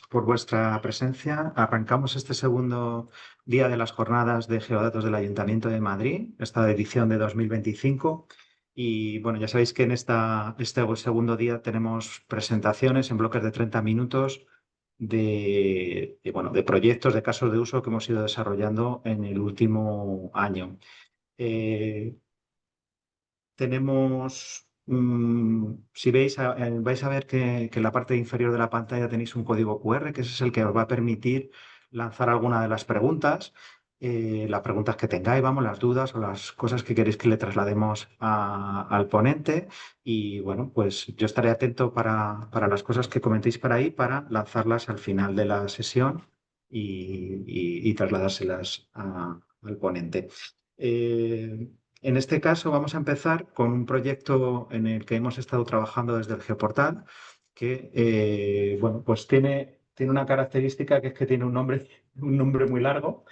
por vuestra presencia. Arrancamos este segundo día de las jornadas de Geodatos del Ayuntamiento de Madrid, esta edición de 2025. Y bueno, ya sabéis que en este segundo día tenemos presentaciones en bloques de 30 minutos de proyectos, de casos de uso que hemos ido desarrollando en el último año. Eh, si veis, vais a ver que en la parte inferior de la pantalla tenéis un código QR, que ese es el que os va a permitir lanzar alguna de las preguntas, las preguntas que tengáis, vamos, las dudas o las cosas que queréis que le traslademos al ponente. Y bueno, pues yo estaré atento para las cosas que comentéis por ahí para lanzarlas al final de la sesión y trasladárselas al ponente. En este caso vamos a empezar con un proyecto en el que hemos estado trabajando desde el Geoportal, que bueno, pues tiene una característica que es que tiene un nombre muy largo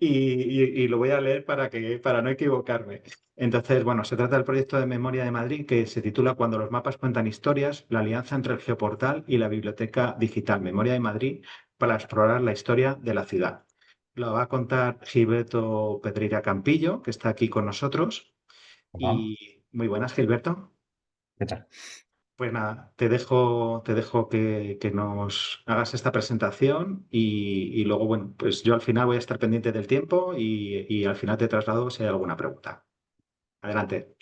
y lo voy a leer para no equivocarme. Entonces, bueno, se trata del proyecto de Memoria de Madrid que se titula Cuando los mapas cuentan historias, la alianza entre el Geoportal y la Biblioteca Digital Memoria de Madrid para explorar la historia de la ciudad. Lo va a contar Gilberto Pedreira Campillo, que está aquí con nosotros. Hola, Y muy buenas, Gilberto. ¿qué tal? Pues nada, te dejo que nos hagas esta presentación y luego, bueno, pues yo al final voy a estar pendiente del tiempo y al final te traslado si hay alguna pregunta. Adelante.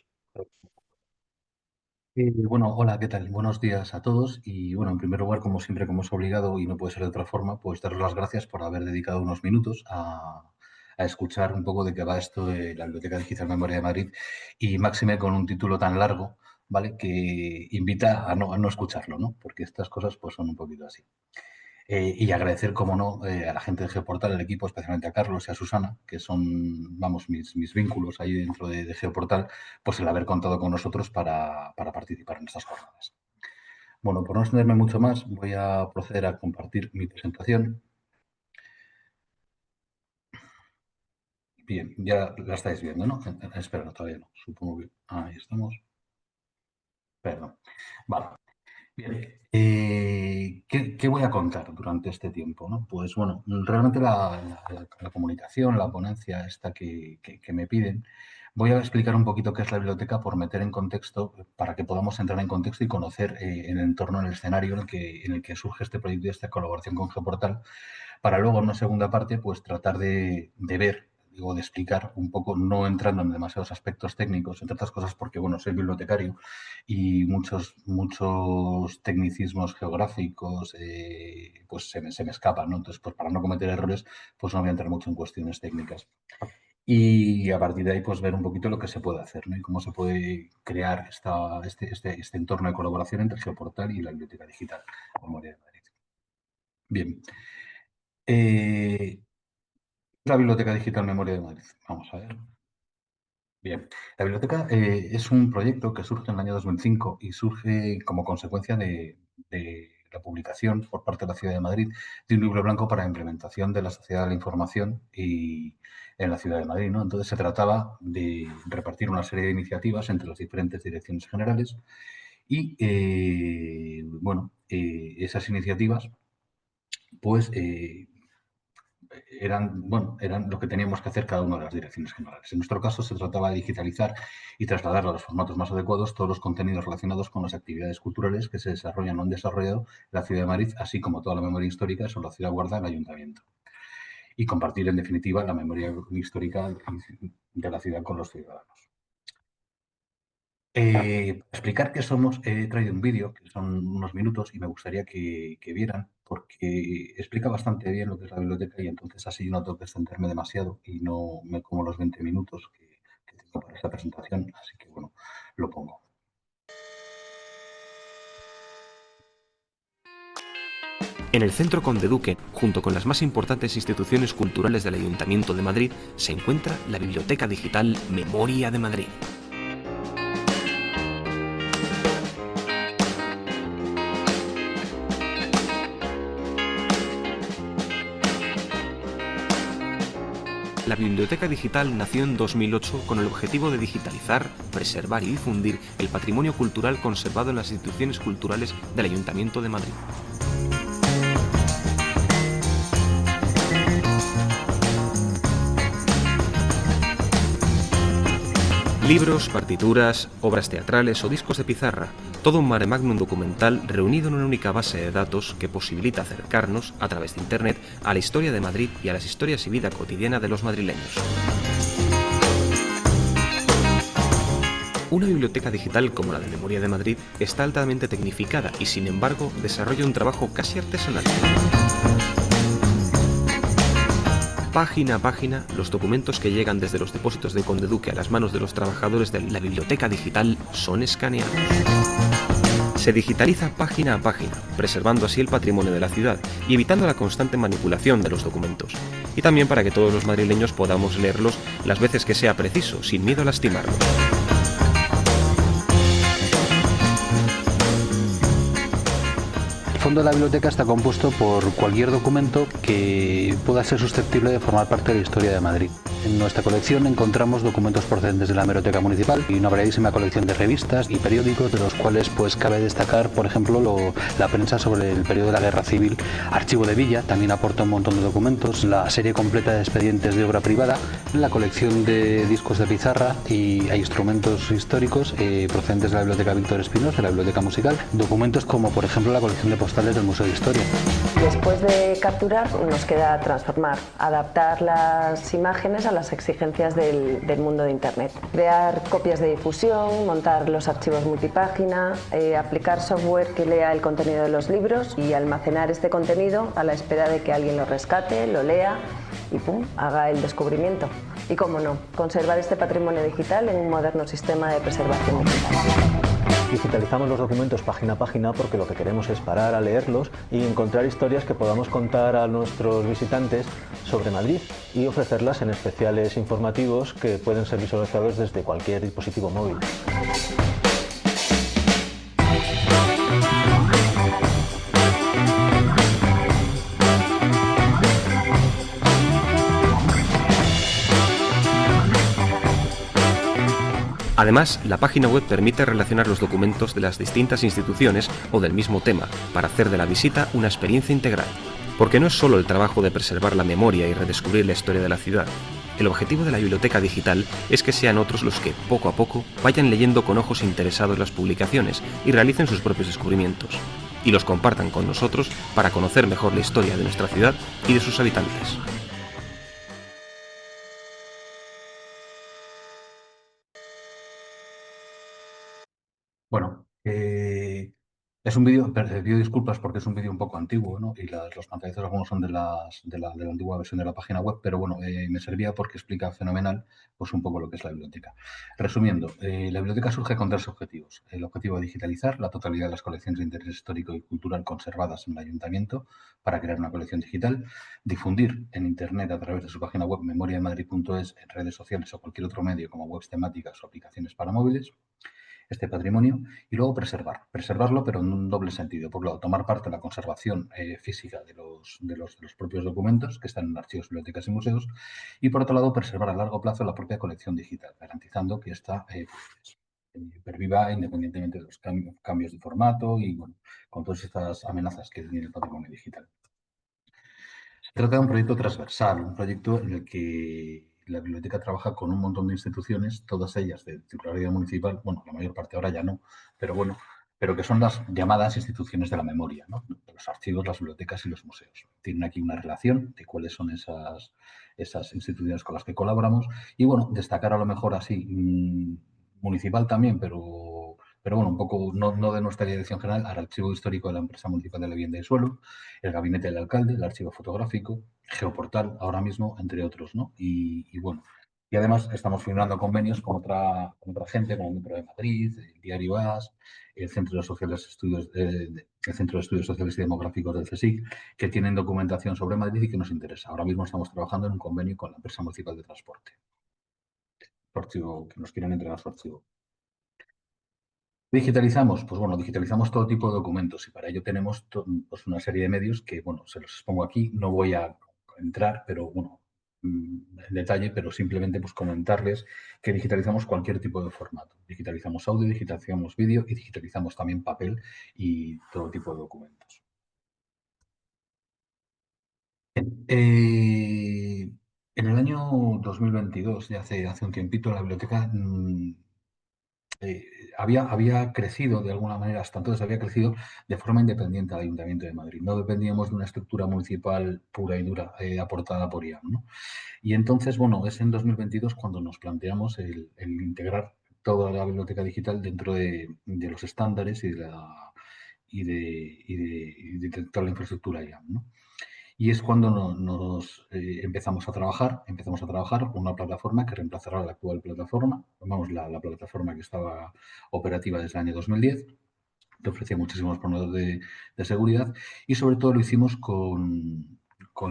Bueno, hola, ¿qué tal? Buenos días a todos y bueno, en primer lugar, como siempre, como es obligado y no puede ser de otra forma, pues daros las gracias por haber dedicado unos minutos a escuchar un poco de qué va esto de la Biblioteca Digital Memoria de Madrid y máxime con un título tan largo, ¿vale? Que invita a no escucharlo, ¿no? Porque estas cosas pues son un poquito así. Y agradecer, como no, a la gente de Geoportal, al equipo, especialmente a Carlos y a Susana, que son, vamos, mis vínculos ahí dentro de Geoportal, pues el haber contado con nosotros para participar en estas jornadas. Bueno, por no extenderme mucho más, voy a proceder a compartir mi presentación. Bien, ya la estáis viendo, ¿no? Espera, no, todavía no. Supongo que ahí estamos. Perdón. Vale. Bien, ¿qué voy a contar durante este tiempo, no? Pues bueno, realmente la comunicación, la ponencia esta que me piden, voy a explicar un poquito qué es la biblioteca por meter en contexto, para que podamos entrar en contexto y conocer el entorno, el escenario en el que surge este proyecto y esta colaboración con Geoportal, para luego en una segunda parte pues tratar de ver o de explicar un poco, no entrando en demasiados aspectos técnicos, entre otras cosas porque, bueno, soy bibliotecario y muchos tecnicismos geográficos pues se me escapan, ¿no? Entonces, pues para no cometer errores, pues no voy a entrar mucho en cuestiones técnicas. Y a partir de ahí, pues ver un poquito lo que se puede hacer, ¿no? Y cómo se puede crear este entorno de colaboración entre Geoportal y la Biblioteca Digital Memoria de Madrid. Bien. La Biblioteca Digital Memoria de Madrid. Vamos a ver. Bien, la biblioteca es un proyecto que surge en el año 2005 y surge como consecuencia de la publicación por parte de la Ciudad de Madrid de un libro blanco para la implementación de la sociedad de la información en la Ciudad de Madrid, ¿no? Entonces se trataba de repartir una serie de iniciativas entre las diferentes direcciones generales y, bueno, esas iniciativas pues eran lo que teníamos que hacer cada una de las direcciones generales. En nuestro caso, se trataba de digitalizar y trasladar a los formatos más adecuados todos los contenidos relacionados con las actividades culturales que se desarrollan o han desarrollado en la Ciudad de Madrid, así como toda la memoria histórica sobre la ciudad guarda el Ayuntamiento. Y compartir, en definitiva, la memoria histórica de la ciudad con los ciudadanos. Para explicar qué somos, he traído un vídeo, que son unos minutos, y me gustaría que vieran, porque explica bastante bien lo que es la biblioteca y entonces así yo no tengo que extenderme demasiado y no me como los 20 minutos que tengo para esta presentación, así que bueno, lo pongo. En el Centro Conde Duque, junto con las más importantes instituciones culturales del Ayuntamiento de Madrid, se encuentra la Biblioteca Digital Memoria de Madrid. La Biblioteca Digital nació en 2008 con el objetivo de digitalizar, preservar y difundir el patrimonio cultural conservado en las instituciones culturales del Ayuntamiento de Madrid. Libros, partituras, obras teatrales o discos de pizarra, todo un mare magnum documental reunido en una única base de datos que posibilita acercarnos, a través de Internet, a la historia de Madrid y a las historias y vida cotidiana de los madrileños. Una biblioteca digital como la de Memoria de Madrid está altamente tecnificada y, sin embargo, desarrolla un trabajo casi artesanal. Página a página, los documentos que llegan desde los depósitos de Conde Duque a las manos de los trabajadores de la biblioteca digital son escaneados. Se digitaliza página a página, preservando así el patrimonio de la ciudad y evitando la constante manipulación de los documentos. Y también para que todos los madrileños podamos leerlos las veces que sea preciso, sin miedo a lastimarlos. El fondo de la biblioteca está compuesto por cualquier documento que pueda ser susceptible de formar parte de la historia de Madrid. En nuestra colección encontramos documentos procedentes de la Hemeroteca Municipal y una variadísima colección de revistas y periódicos, de los cuales cabe destacar, por ejemplo, la prensa sobre el periodo de la Guerra Civil. Archivo de Villa también aporta un montón de documentos, la serie completa de expedientes de obra privada, la colección de discos de pizarra y hay instrumentos históricos procedentes de la Biblioteca Víctor Espinós, de la Biblioteca Musical, documentos como, por ejemplo, la colección de postales del Museo de Historia. Después de capturar, nos queda transformar, adaptar las imágenes a las exigencias del mundo de Internet. Crear copias de difusión, montar los archivos multipágina, aplicar software que lea el contenido de los libros y almacenar este contenido a la espera de que alguien lo rescate, lo lea y ¡pum!, haga el descubrimiento. Y cómo no, conservar este patrimonio digital en un moderno sistema de preservación digital. Digitalizamos los documentos página a página porque lo que queremos es parar a leerlos y encontrar historias que podamos contar a nuestros visitantes sobre Madrid y ofrecerlas en especiales informativos que pueden ser visualizados desde cualquier dispositivo móvil. Además, la página web permite relacionar los documentos de las distintas instituciones o del mismo tema, para hacer de la visita una experiencia integral. Porque no es solo el trabajo de preservar la memoria y redescubrir la historia de la ciudad. El objetivo de la biblioteca digital es que sean otros los que, poco a poco, vayan leyendo con ojos interesados las publicaciones y realicen sus propios descubrimientos. Y los compartan con nosotros para conocer mejor la historia de nuestra ciudad y de sus habitantes. Bueno, es un vídeo, pido disculpas porque es un vídeo un poco antiguo, ¿no? Y los pantallazos algunos son de la antigua versión de la página web, pero bueno, me servía porque explica fenomenal pues un poco lo que es la biblioteca. Resumiendo, la biblioteca surge con tres objetivos. El objetivo de digitalizar la totalidad de las colecciones de interés histórico y cultural conservadas en el ayuntamiento para crear una colección digital, difundir en Internet a través de su página web memoriamadrid.es, en redes sociales o cualquier otro medio como webs temáticas o aplicaciones para móviles, este patrimonio, y luego preservarlo, pero en un doble sentido. Por un lado, tomar parte en la conservación física de los propios documentos que están en archivos, bibliotecas y museos, y por otro lado, preservar a largo plazo la propia colección digital, garantizando que ésta perviva independientemente de los cambios de formato y bueno, con todas estas amenazas que tiene el patrimonio digital. Se trata de un proyecto transversal, un proyecto en el que la biblioteca trabaja con un montón de instituciones, todas ellas de titularidad municipal, bueno, la mayor parte ahora ya no, pero bueno, pero que son las llamadas instituciones de la memoria, ¿no? Los archivos, las bibliotecas y los museos. Tienen aquí una relación de cuáles son esas instituciones con las que colaboramos y bueno, destacar a lo mejor así, municipal también, pero bueno, un poco no de nuestra dirección general, al archivo histórico de la empresa municipal de la vivienda y suelo, el gabinete del alcalde, el archivo fotográfico, Geoportal ahora mismo, entre otros, ¿no? Y bueno, y además estamos firmando convenios con otra gente, como el Metro de Madrid, el Diario AS, el Centro de el Centro de Estudios Sociales y Demográficos del CSIC, que tienen documentación sobre Madrid y que nos interesa. Ahora mismo estamos trabajando en un convenio con la empresa municipal de transporte, su archivo, que nos quieren entregar su archivo. ¿Digitalizamos? Pues bueno, digitalizamos todo tipo de documentos y para ello tenemos pues una serie de medios que, bueno, se los expongo aquí, no voy a entrar, pero bueno, en detalle, pero simplemente pues comentarles que digitalizamos cualquier tipo de formato. Digitalizamos audio, digitalizamos vídeo y digitalizamos también papel y todo tipo de documentos. En el año 2022, ya hace un tiempito, la biblioteca había crecido de alguna manera, hasta entonces había crecido de forma independiente al Ayuntamiento de Madrid. No dependíamos de una estructura municipal pura y dura aportada por IAM, ¿no? Y entonces, bueno, es en 2022 cuando nos planteamos el integrar toda la biblioteca digital dentro de los estándares y de toda la infraestructura IAM, ¿no? Y es cuando nos empezamos a trabajar con una plataforma que reemplazará la actual plataforma, vamos, la plataforma que estaba operativa desde el año 2010, que ofrecía muchísimos problemas de seguridad, y sobre todo lo hicimos con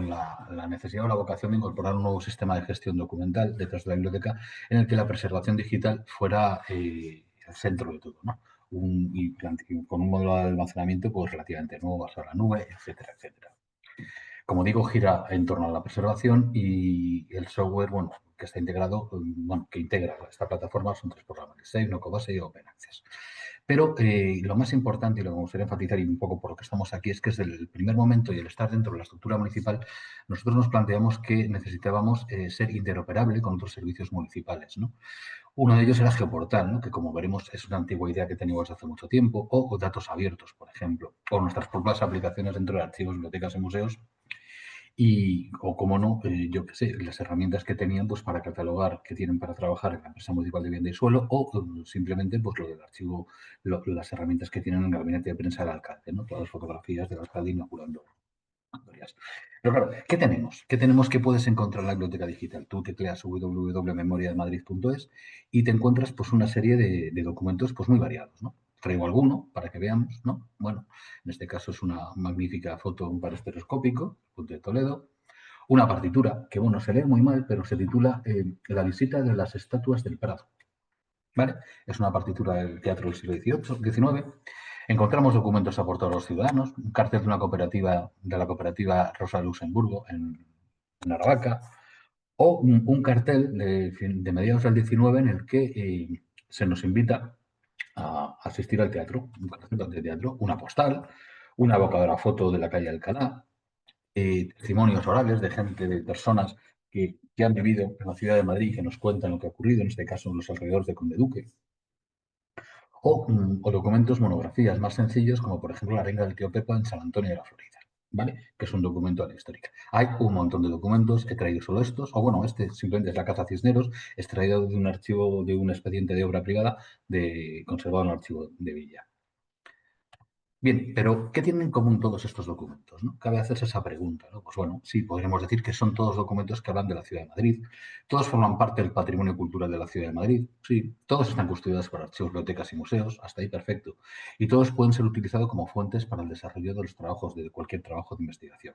la necesidad o la vocación de incorporar un nuevo sistema de gestión documental detrás de la biblioteca en el que la preservación digital fuera el centro de todo, ¿no? Con un modelo de almacenamiento pues relativamente nuevo, basado en la nube, etcétera, etcétera. Como digo, gira en torno a la preservación y el software, bueno, que está integrado, bueno, que integra esta plataforma son 3 programas, Save, Nocobase y Open Access. Pero lo más importante y lo que me gustaría enfatizar y un poco por lo que estamos aquí es que desde el primer momento y el estar dentro de la estructura municipal, nosotros nos planteamos que necesitábamos ser interoperable con otros servicios municipales, ¿no? Uno de ellos era Geoportal, ¿no? Que como veremos es una antigua idea que teníamos hace mucho tiempo, o datos abiertos, por ejemplo, o nuestras propias aplicaciones dentro de archivos, bibliotecas y museos, o como no, yo qué sé, las herramientas que tenían pues para catalogar, que tienen para trabajar en la empresa municipal de vivienda y suelo, o simplemente pues lo del archivo, las herramientas que tienen en el gabinete de prensa del alcalde, ¿no? Todas las fotografías del alcalde inoculando historias. Pero claro, ¿qué tenemos? ¿Qué tenemos que puedes encontrar en la biblioteca digital? Tú tecleas www.memoriademadrid.es y te encuentras pues una serie de documentos pues muy variados, ¿no? Traigo alguno para que veamos, ¿no? Bueno, en este caso es una magnífica foto, un par estereoscópico, Punto de Toledo. Una partitura que, bueno, se lee muy mal, pero se titula La visita de las estatuas del Prado. ¿Vale? Es una partitura del teatro del siglo XIX. Encontramos documentos aportados a los ciudadanos, un cartel de la cooperativa Rosa Luxemburgo en Aravaca, o un cartel de mediados del XIX en el que se nos invita a asistir al teatro, un cartel de teatro, una postal, una evocadora foto de la calle Alcalá, testimonios orales de gente, de personas que han vivido en la ciudad de Madrid y que nos cuentan lo que ha ocurrido, en este caso en los alrededores de Conde Duque, o documentos, monografías más sencillos, como por ejemplo la arenga del tío Pepa en San Antonio de la Florida, ¿vale? Que es un documento de la histórica. Hay un montón de documentos, he traído solo estos, o bueno, este simplemente es la Caza Cisneros, extraído de un archivo, de un expediente de obra privada conservado en el archivo de Villa. Bien, pero ¿qué tienen en común todos estos documentos, ¿no? Cabe hacerse esa pregunta, ¿no? Pues bueno, sí, podríamos decir que son todos documentos que hablan de la Ciudad de Madrid, todos forman parte del patrimonio cultural de la Ciudad de Madrid, sí, todos están custodiados por archivos, bibliotecas y museos, hasta ahí perfecto, y todos pueden ser utilizados como fuentes para el desarrollo de los trabajos, de cualquier trabajo de investigación.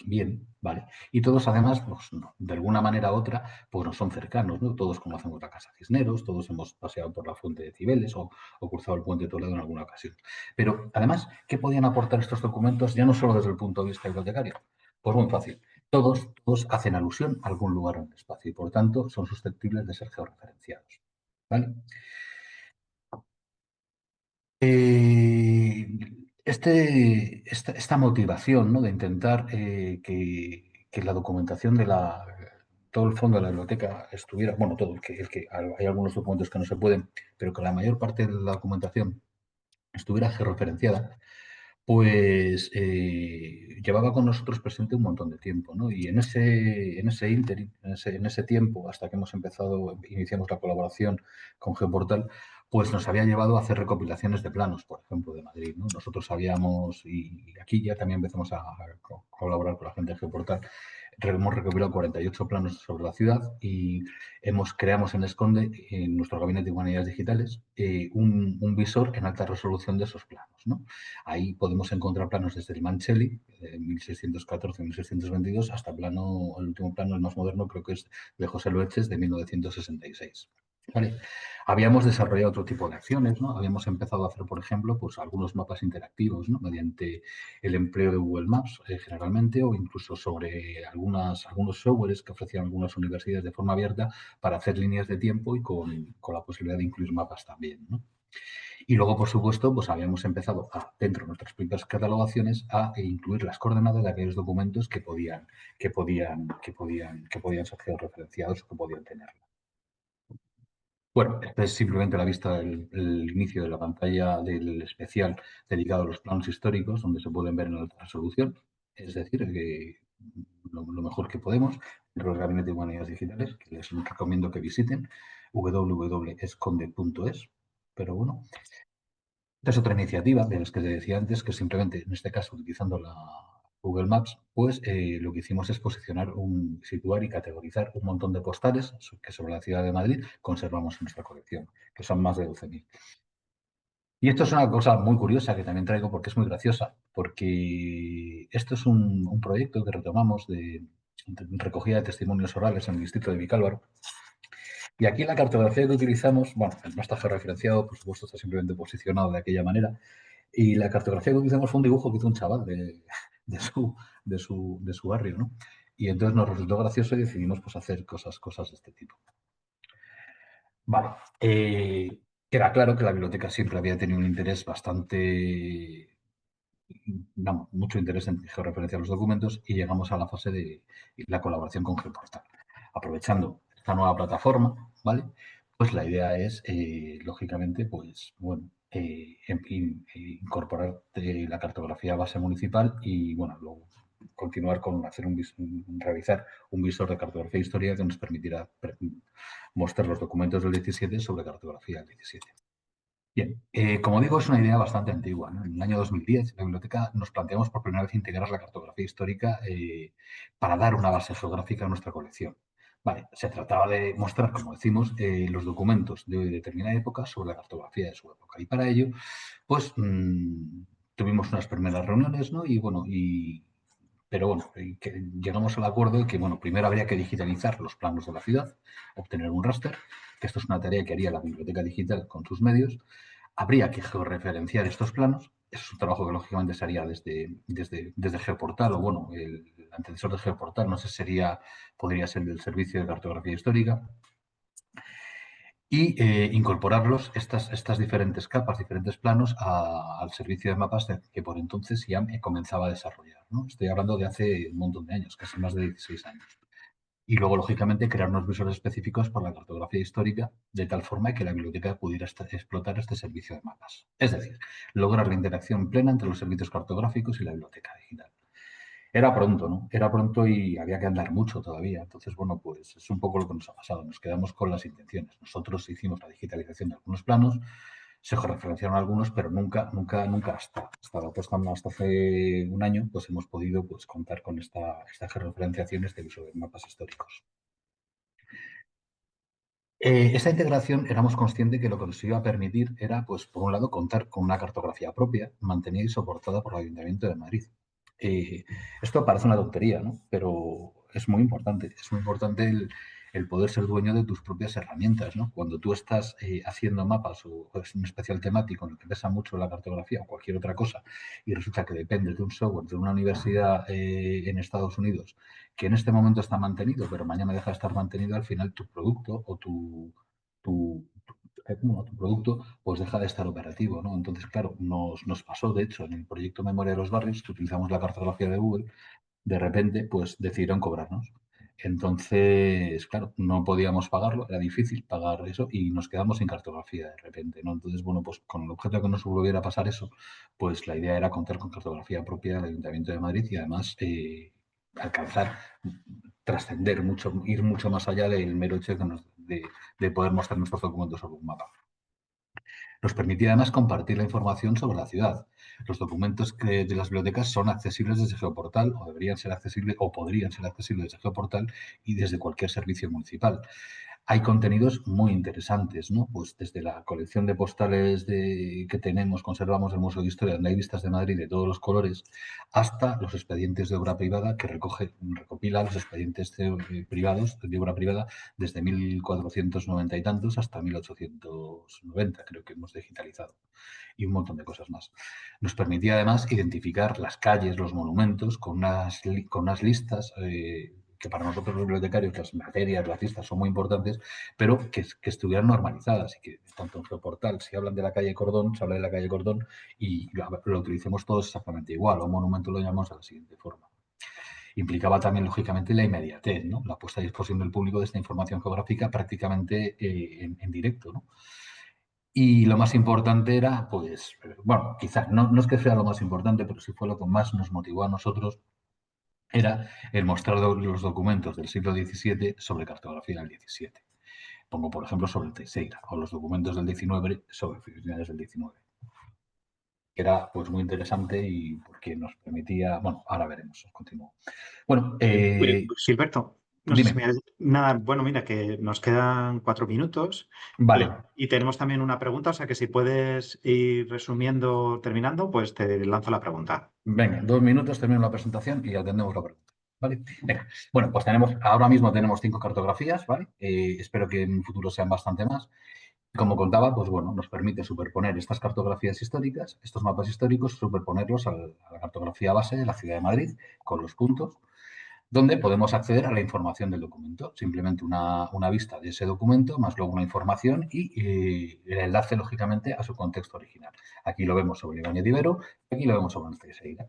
Bien, vale. Y todos además, pues, de alguna manera u otra, pues nos son cercanos, ¿no? Todos conocemos la Casa Cisneros, todos hemos paseado por la Fuente de Cibeles o cruzado el Puente de Toledo en alguna ocasión. Pero además, ¿qué podían aportar estos documentos ya no solo desde el punto de vista bibliotecario? Pues muy fácil. Todos hacen alusión a algún lugar en el espacio y por tanto son susceptibles de ser georreferenciados. ¿Vale? Esta motivación, ¿no? De intentar que la documentación todo el fondo de la biblioteca estuviera, bueno, todo, hay algunos documentos que no se pueden, pero que la mayor parte de la documentación estuviera georreferenciada, pues llevaba con nosotros presente un montón de tiempo, ¿no? Y en ese ínterin, en ese tiempo, hasta que iniciamos la colaboración con Geoportal, pues nos había llevado a hacer recopilaciones de planos, por ejemplo, de Madrid, ¿no? Nosotros sabíamos, y aquí ya también empezamos a colaborar con la gente de Geoportal, hemos recopilado 48 planos sobre la ciudad y creamos en Esconde, en nuestro gabinete de humanidades digitales, un visor en alta resolución de esos planos, ¿no? Ahí podemos encontrar planos desde el Mancelli, de 1614-1622, hasta el último plano, el más moderno, creo que es de José Loeches, de 1966. ¿Vale? Habíamos desarrollado otro tipo de acciones, ¿no? Habíamos empezado a hacer, por ejemplo, pues algunos mapas interactivos, ¿no? Mediante el empleo de Google Maps, generalmente, o incluso sobre algunos softwares que ofrecían algunas universidades de forma abierta para hacer líneas de tiempo y con la posibilidad de incluir mapas también, ¿no? Y luego, por supuesto, pues habíamos empezado dentro de nuestras propias catalogaciones a incluir las coordenadas de aquellos documentos que podían ser georreferenciados o que podían tenerlo. Bueno, esta es simplemente la vista del inicio de la pantalla del especial dedicado a los planos históricos, donde se pueden ver en alta resolución. Es decir, que lo mejor que podemos, dentro del Gabinete de Humanidades Digitales, que les recomiendo que visiten, www.esconde.es. Pero bueno, esta es otra iniciativa de las que te decía antes, que simplemente, en este caso, utilizando la Google Maps, pues lo que hicimos es situar y categorizar un montón de postales que sobre la ciudad de Madrid conservamos en nuestra colección, que son más de 12.000. Y esto es una cosa muy curiosa que también traigo porque es muy graciosa, porque esto es un proyecto que retomamos de recogida de testimonios orales en el distrito de Vicálvaro. Y aquí la cartografía que utilizamos, bueno, no está georreferenciado, por supuesto, está simplemente posicionado de aquella manera. Y la cartografía que utilizamos fue un dibujo que hizo un chaval de su barrio, ¿no? Y entonces nos resultó gracioso y decidimos pues, hacer cosas de este tipo. Vale. Queda claro que la biblioteca siempre había tenido un interés mucho interés en georreferenciar los documentos y llegamos a la fase de la colaboración con Geoportal. Aprovechando esta nueva plataforma, ¿vale? Pues la idea es, lógicamente, pues, bueno, incorporar la cartografía base municipal y, bueno, luego continuar con realizar un visor de cartografía histórica que nos permitirá mostrar los documentos del 17 sobre cartografía del 17. Bien, como digo, es una idea bastante antigua, ¿no? En el año 2010, en la biblioteca nos planteamos por primera vez integrar la cartografía histórica para dar una base geográfica a nuestra colección. Vale, se trataba de mostrar, como decimos, los documentos de determinada época sobre la cartografía de su época. Y para ello, pues, tuvimos unas primeras reuniones, ¿no? Pero bueno, llegamos al acuerdo de que, bueno, primero habría que digitalizar los planos de la ciudad, obtener un raster, que esto es una tarea que haría la biblioteca digital con sus medios. Habría que georreferenciar estos planos. Eso es un trabajo que lógicamente se haría desde Geoportal, o bueno, el antecesor de Geoportal, no sé, podría ser el Servicio de Cartografía Histórica. Y incorporarlos, estas diferentes capas, diferentes planos, al servicio de mapas que por entonces ya comenzaba a desarrollar, ¿no? Estoy hablando de hace un montón de años, casi más de 16 años. Y luego, lógicamente, crear unos visores específicos para la cartografía histórica, de tal forma que la biblioteca pudiera explotar este servicio de mapas. Es decir, lograr la interacción plena entre los servicios cartográficos y la biblioteca digital. Era pronto, ¿no? Era pronto y había que andar mucho todavía. Entonces, bueno, pues es un poco lo que nos ha pasado. Nos quedamos con las intenciones. Nosotros hicimos la digitalización de algunos planos, se georreferenciaron algunos, pero nunca hasta hace un año, pues hemos podido pues, contar con estas georreferenciaciones de uso de mapas históricos. Esta integración éramos conscientes que lo que nos iba a permitir era, pues, por un lado, contar con una cartografía propia, mantenida y soportada por el Ayuntamiento de Madrid. Esto parece una tontería, ¿no? Pero es muy importante. Es muy importante el poder ser dueño de tus propias herramientas, ¿no? Cuando tú estás haciendo mapas o es un especial temático en el que pesa mucho la cartografía o cualquier otra cosa y resulta que dependes de un software de una universidad en Estados Unidos que en este momento está mantenido, pero mañana deja de estar mantenido, al final tu producto o tu producto pues deja de estar operativo, ¿no? Entonces, claro, nos pasó, de hecho, en el proyecto Memoria de los Barrios, que utilizamos la cartografía de Google, de repente, pues decidieron cobrarnos. Entonces, claro, no podíamos pagarlo, era difícil pagar eso y nos quedamos sin cartografía de repente, ¿no? Entonces, bueno, pues con el objeto de que no se volviera a pasar eso, pues la idea era contar con cartografía propia del Ayuntamiento de Madrid y además alcanzar, trascender mucho, ir mucho más allá del mero hecho de poder mostrar nuestros documentos sobre un mapa. Nos permitía además compartir la información sobre la ciudad. Los documentos de las bibliotecas son accesibles desde Geoportal o deberían ser accesibles o podrían ser accesibles desde Geoportal y desde cualquier servicio municipal. Hay contenidos muy interesantes, ¿no? Pues desde la colección de postales que tenemos, conservamos del Museo de Historia, donde hay vistas de Madrid de todos los colores, hasta los expedientes de obra privada que recopila los expedientes privados de obra privada desde 1490 y tantos hasta 1890, creo que hemos digitalizado, y un montón de cosas más. Nos permitía además identificar las calles, los monumentos, con unas listas que que para nosotros los bibliotecarios las materias, las listas son muy importantes, pero que estuvieran normalizadas y que tanto en Geoportal, si hablan de la calle Cordón, se habla de la calle Cordón y lo utilicemos todos exactamente igual, o monumento lo llamamos de la siguiente forma. Implicaba también, lógicamente, la inmediatez, ¿no? La puesta a disposición del público de esta información geográfica prácticamente en directo, ¿no? Y lo más importante era, pues, bueno, quizás no es que sea lo más importante, pero sí fue lo que más nos motivó a nosotros, era el mostrar los documentos del siglo XVII sobre cartografía del XVII. Pongo, por ejemplo, sobre el Teixeira, o los documentos del XIX sobre finales del XIX. Era, pues, muy interesante y porque nos permitía... Bueno, ahora veremos, continúo. Bueno, Gilberto, no sé si dime. nada, bueno, mira, que nos quedan 4 minutos Vale. y tenemos también una pregunta, o sea que si puedes ir resumiendo, terminando, pues te lanzo la pregunta. Venga, 2 minutos, termino la presentación y atendemos la pregunta. ¿Vale? Venga. Bueno, pues ahora mismo tenemos 5 cartografías, ¿vale? Espero que en un futuro sean bastante más. Como contaba, pues bueno, nos permite superponer estas cartografías históricas, estos mapas históricos, superponerlos a la cartografía base de la ciudad de Madrid con los puntos, donde podemos acceder a la información del documento. Simplemente una vista de ese documento, más luego una información y el enlace, lógicamente, a su contexto original. Aquí lo vemos sobre Ibáñez de Ibero y aquí lo vemos sobre el Teixeira.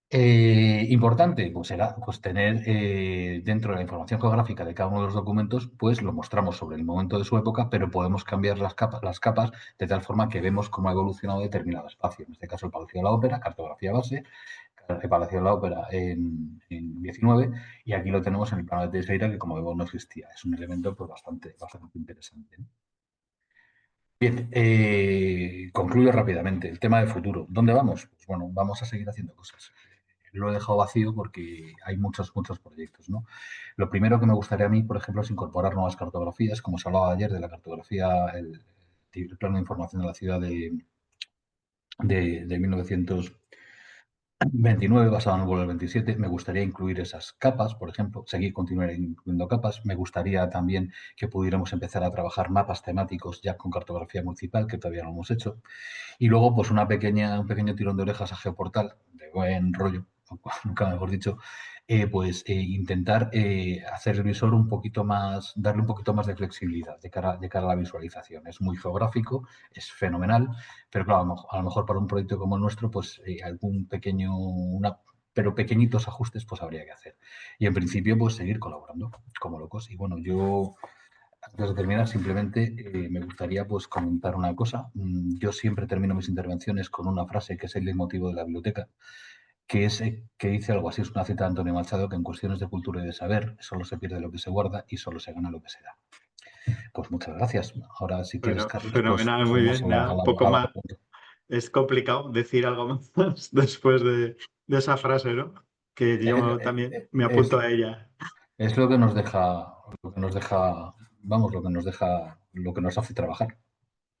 Importante, pues será pues tener dentro de la información geográfica de cada uno de los documentos, pues lo mostramos sobre el momento de su época, pero podemos cambiar las capas de tal forma que vemos cómo ha evolucionado determinado espacio. En este caso, el Palacio de la Ópera, cartografía base, el Palacio de la Ópera en 19, y aquí lo tenemos en el plano de Teixeira, que como vemos no existía. Es un elemento pues, bastante interesante, ¿no? Bien, concluyo rápidamente. El tema del futuro. ¿Dónde vamos? Pues bueno, vamos a seguir haciendo cosas. Lo he dejado vacío porque hay muchos proyectos, ¿no? Lo primero que me gustaría a mí, por ejemplo, es incorporar nuevas cartografías, como se hablaba ayer de la cartografía, el plano de información de la ciudad de 1929, basado en el vuelo del 27. Me gustaría incluir esas capas, por ejemplo, continuar incluyendo capas. Me gustaría también que pudiéramos empezar a trabajar mapas temáticos ya con cartografía municipal, que todavía no hemos hecho. Y luego, pues un pequeño tirón de orejas a Geoportal, de buen rollo, nunca mejor dicho, intentar hacer el visor un poquito más, darle un poquito más de flexibilidad de cara a la visualización. Es muy geográfico, es fenomenal, pero claro, a lo mejor para un proyecto como el nuestro, pues pero pequeñitos ajustes pues habría que hacer. Y en principio, pues seguir colaborando como locos. Y bueno, yo... Antes de terminar, simplemente me gustaría pues comentar una cosa. Yo siempre termino mis intervenciones con una frase que es el leitmotiv de la biblioteca, que dice algo así, es una cita de Antonio Machado, que en cuestiones de cultura y de saber solo se pierde lo que se guarda y solo se gana lo que se da. Pues muchas gracias. Ahora, si quieres, Bueno, Carlos, pues fenomenal, muy pasamos bien. Nada, un poco a la más. pregunta. Es complicado decir algo más después de esa frase, ¿no? Que yo también me apunto a ella. Es lo que nos deja, vamos, lo que nos hace trabajar.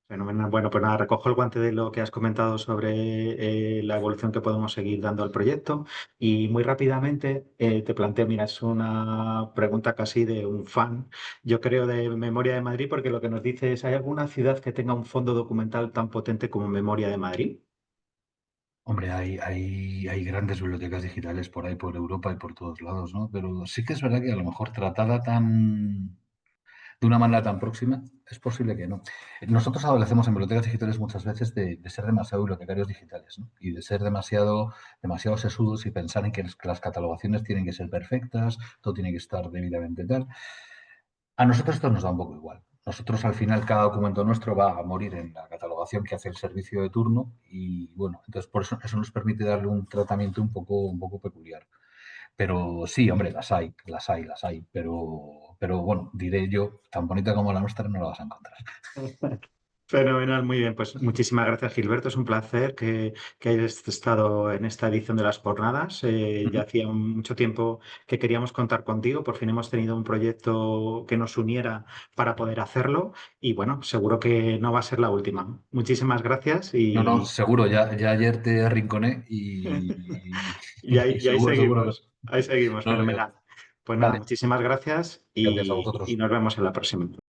Fenomenal. Bueno, pues nada, recojo el guante de lo que has comentado sobre la evolución que podemos seguir dando al proyecto y muy rápidamente te planteo, mira, es una pregunta casi de un fan, yo creo, de Memoria de Madrid, porque lo que nos dice es, ¿hay alguna ciudad que tenga un fondo documental tan potente como Memoria de Madrid? Hombre, hay grandes bibliotecas digitales por ahí, por Europa y por todos lados, ¿no? Pero sí que es verdad que a lo mejor tratada de una manera tan próxima, es posible que no. Nosotros adolecemos en bibliotecas digitales muchas veces de ser demasiado bibliotecarios digitales, ¿no? Y de ser demasiado sesudos y pensar en que las catalogaciones tienen que ser perfectas, todo tiene que estar debidamente tal. A nosotros esto nos da un poco igual. Nosotros, al final, cada documento nuestro va a morir en la catalogación que hace el servicio de turno y, bueno, entonces por eso nos permite darle un tratamiento un poco peculiar. Pero sí, hombre, las hay, pero bueno, diré yo, tan bonita como la nuestra no la vas a encontrar. Fenomenal, muy bien. Pues muchísimas gracias, Gilberto. Es un placer que hayas estado en esta edición de las jornadas. Ya hacía mucho tiempo que queríamos contar contigo. Por fin hemos tenido un proyecto que nos uniera para poder hacerlo. Y bueno, seguro que no va a ser la última. Muchísimas gracias No, y, seguro, ya ayer te arrinconé y, y y ahí seguro. seguimos. Ahí seguimos. No, Fenomenal. Pues nada, vale, muchísimas gracias gracias a y vosotros. nos vemos en la próxima.